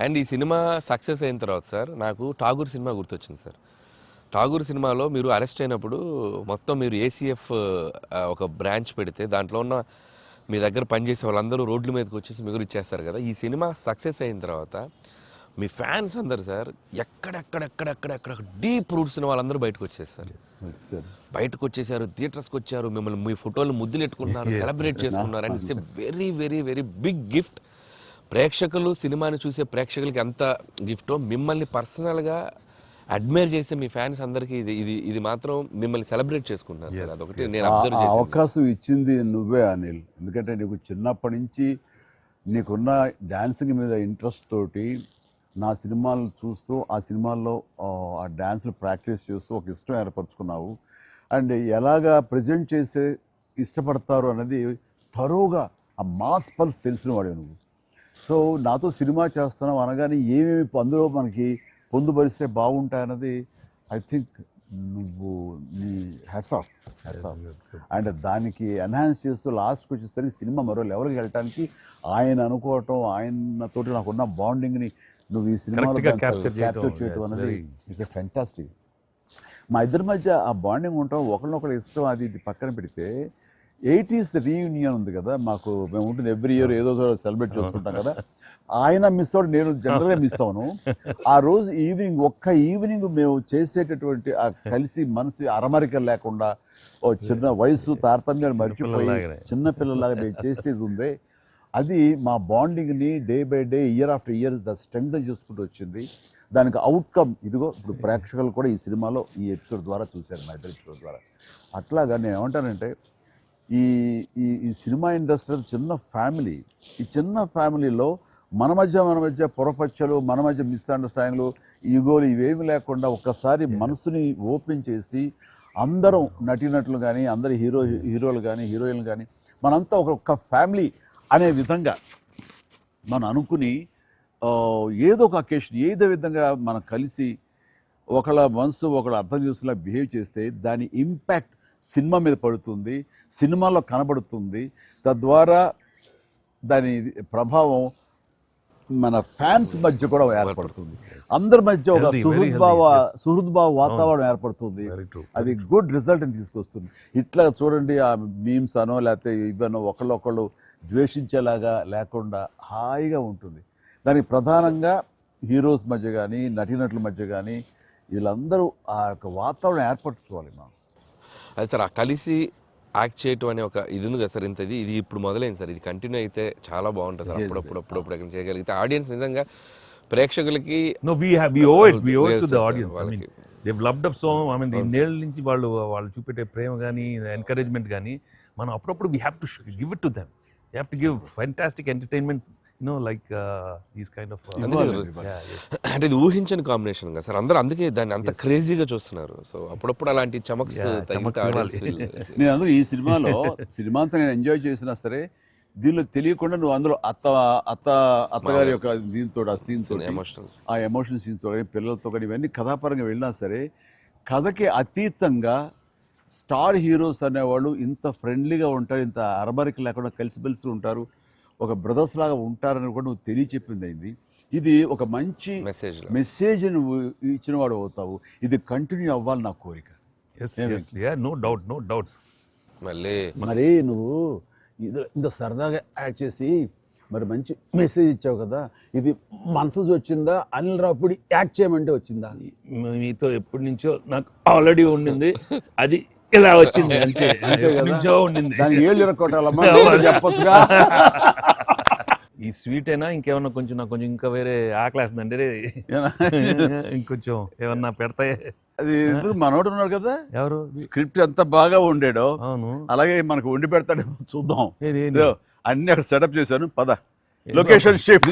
And ఈ cinema success అయిన తర్వాత సార్ నాకు ఠాగూర్ సినిమా గుర్తొచ్చింది సార్. ఠాగూర్ సినిమాలో మీరు అరెస్ట్ అయినప్పుడు మొత్తం మీరు ఏసీఎఫ్ ఒక బ్రాంచ్ పెడితే దాంట్లో ఉన్న మీ దగ్గర పనిచేసే వాళ్ళందరూ రోడ్ల మీదకి వచ్చేసి మిగులు ఇచ్చేస్తారు కదా. ఈ సినిమా సక్సెస్ అయిన తర్వాత మీ ఫ్యాన్స్ అందరు సార్ ఎక్కడెక్కడెక్కడెక్కడెక్కడ డీప్ రూట్స్ వాళ్ళందరూ బయటకు వచ్చేసారు, బయటకు వచ్చేసారు, థియేటర్స్కి వచ్చారు, మిమ్మల్ని మీ ఫోటోలు ముద్దులు ఎట్టుకున్నారు, సెలబ్రేట్ చేసుకున్నారు. And it's a very very very big gift. ప్రేక్షకులు సినిమాని చూసే ప్రేక్షకులకి ఎంత గిఫ్టో మిమ్మల్ని పర్సనల్గా అడ్మైర్ చేసే మీ ఫ్యాన్స్ అందరికీ ఇది ఇది ఇది మాత్రం మిమ్మల్ని సెలబ్రేట్ చేసుకుంటున్నారు సార్. అదొకటి నేను అబ్జర్వ్ చేశాను. అవకాశం ఇచ్చింది నువ్వే అనిల్, ఎందుకంటే నీకు చిన్నప్పటి నుంచి నీకున్న డాన్సింగ్ మీద ఇంట్రెస్ట్ తోటి నా సినిమాలు చూస్తూ ఆ సినిమాల్లో ఆ డాన్స్ని ప్రాక్టీస్ చేస్తూ ఒక ఇష్టం ఏర్పరచుకున్నావు. అండ్ ఎలాగా ప్రజెంట్ చేసే ఇష్టపడతారు అనేది తరోగా ఆ మాస్ పల్స్ తెలిసిన వాడే నువ్వు. సో నాతో సినిమా చేస్తున్నావు అనగానే ఏమేమి అందులో మనకి పొందుపరిస్తే బాగుంటాయన్నది ఐ థింక్ నువ్వు నీ హ్యాట్స్ ఆఫ్. అండ్ దానికి ఎన్హాన్స్ చేస్తూ లాస్ట్కి వచ్చేసరికి సినిమా మరో లెవెల్కి వెళ్ళటానికి ఆయన అనుకోవటం, ఆయనతోటి నాకున్న బాండింగ్ని నువ్వు ఈ సినిమాలో క్యాప్చర్ చేయటం అనేది ఇట్స్ ఎ ఫెంటాస్టిక్. మా ఇద్దరి మధ్య ఆ బాండింగ్ ఉండటం, ఒకరినొకరు ఇష్టం, అది ఇది పక్కన పెడితే 80s రీయూనియన్ ఉంది కదా మాకు, మేము ఉంటుంది ఎవ్రీ ఇయర్ ఏదో సెలబ్రేట్ చేసుకుంటాం కదా. ఆయన మిస్ అవుట్, నేను జనరల్గా మిస్ అవును. ఆ రోజు ఈవినింగ్, ఒక్క ఈవినింగ్ మేము చేసేటటువంటి ఆ కలిసి మనసు అరమరిక లేకుండా ఓ చిన్న వయసు తారతమ్యాలు మర్చిపోయి చిన్నపిల్లలాగా మేము చేసేది ఉందే, అది మా బాండింగ్ని day by day year after year the strength చేసుకుంటూ వచ్చింది. దానికి అవుట్కమ్ ఇదిగో ఇప్పుడు ప్రేక్షకులు కూడా ఈ సినిమాలో ఈ ఎపిసోడ్ ద్వారా చూశారు, మా ఇద్దరు ఎపిసోడ్ ద్వారా. అట్లాగా నేను ఏమంటానంటే ఈ ఈ సినిమా ఇండస్ట్రీ చిన్న ఫ్యామిలీ. ఈ చిన్న ఫ్యామిలీలో మన మధ్య పొరపచ్చలు, మన మధ్య మిస్అండర్స్టాండింగ్లు, ఈగోలు ఇవేమి లేకుండా ఒక్కసారి మనసుని ఓపెన్ చేసి అందరం నటీనటులు కానీ, అందరి హీరోలు కానీ, హీరోయిన్లు కానీ మనంతా ఒక ఫ్యామిలీ అనే విధంగా మనం అనుకుని ఏదో ఒక అకేషన్ ఏదో విధంగా మనం కలిసి ఒకళ్ళ మనసు ఒకళ్ళ అర్థం చేసుకులా బిహేవ్ చేస్తే దాని ఇంపాక్ట్ సినిమా మీద పడుతుంది, సినిమాలో కనబడుతుంది. తద్వారా దాని ప్రభావం మన ఫ్యాన్స్ మధ్య కూడా ఏర్పడుతుంది, అందరి మధ్య ఒక సుహృద్భావ వాతావరణం ఏర్పడుతుంది. అది గుడ్ రిజల్ట్ని తీసుకొస్తుంది. ఇట్లా చూడండి, ఆ మీమ్స్ అనో లేకపోతే ఇవన్నో ఒకళ్ళొకళ్ళు ద్వేషించేలాగా లేకుండా హాయిగా ఉంటుంది. దానికి ప్రధానంగా హీరోస్ మధ్య కానీ, నటీనటుల మధ్య కానీ వీళ్ళందరూ ఆ యొక్క వాతావరణం ఏర్పరచుకోవాలి మనం. అది సార్, ఆ కలిసి యాక్ట్ చేయటం అనే ఒక ఇది ఉంది కదా సార్, ఇంత ఇది ఇప్పుడు మొదలైంది సార్. ఇది కంటిన్యూ అయితే చాలా బాగుంటుంది సార్. అప్పుడప్పుడు ఎక్కడ చేయగలిగితే ఆడియన్స్ నిజంగా ప్రేక్షకులకి ఇన్నేళ్ళ నుంచి వాళ్ళు చూపెట్టే ప్రేమ కానీ, ఎంకరేజ్మెంట్ కానీ మనం అప్పుడప్పుడు we have to give it to them. You have to give fantastic entertainment, like these kind of. అంటే ఇది ఊహించని కాంబినేషన్ కదా సార్, అందరూ అందుకే దాన్ని అంత క్రేజీగా చూస్తున్నారు. సో అప్పుడప్పుడు అలాంటి చమక్స్ నేను అందులో ఈ సినిమా అంతా నేను ఎంజాయ్ చేసినా సరే, దీనిలో తెలియకుండా నువ్వు అందులో అత్తగారి యొక్క దీంతో ఆ సీన్స్, ఆ ఎమోషనల్ సీన్స్ తో కానీ, పిల్లలతో కానీ ఇవన్నీ కథాపరంగా వెళ్ళినా సరే, కథకి అతీతంగా స్టార్ హీరోస్ అనేవాళ్ళు ఇంత ఫ్రెండ్లీగా ఉంటారు, ఇంత అరమరిక లేకుండా కలిసిమెలిసి ఉంటారు, ఒక బ్రదర్స్ లాగా ఉంటారని కూడా నువ్వు తెలియచెప్పింది అయింది. ఇది ఒక మంచి మెసేజ్ నువ్వు ఇచ్చిన వాడు అవుతావు. ఇది కంటిన్యూ అవ్వాలి నా కోరిక. No doubt. మరి నువ్వు ఇంత సరదాగా యాడ్ చేసి మరి మంచి మెసేజ్ ఇచ్చావు కదా, ఇది మనసు వచ్చిందా, అనిల్ రావుపూడి యాక్ట్ చేయమంటే వచ్చిందా? మీతో ఎప్పటి నుంచో నాకు ఆల్రెడీ ఉండింది, అది ఇలా వచ్చింది అంతే. ఉండింది దానికి ఏళ్ళు ఇరక్కొట్టాలమ్మా చెప్పొచ్చుగా. ఈ స్వీట్ అయినా ఇంకేమన్నా కొంచెం నాకు కొంచెం ఇంకా వేరే ఆకలేస్తుందండి, ఇంకొంచెం ఏమన్నా పెడతాయి. అది మనోడు ఉన్నాడు కదా, ఎవరు స్క్రిప్ట్ ఎంత బాగా వండాడో అవును అలాగే మనకు వండి పెడతాడేమో చూద్దాం. అన్ని అక్కడ సెటప్ చేశాను, పద లొకేషన్ షిఫ్ట్.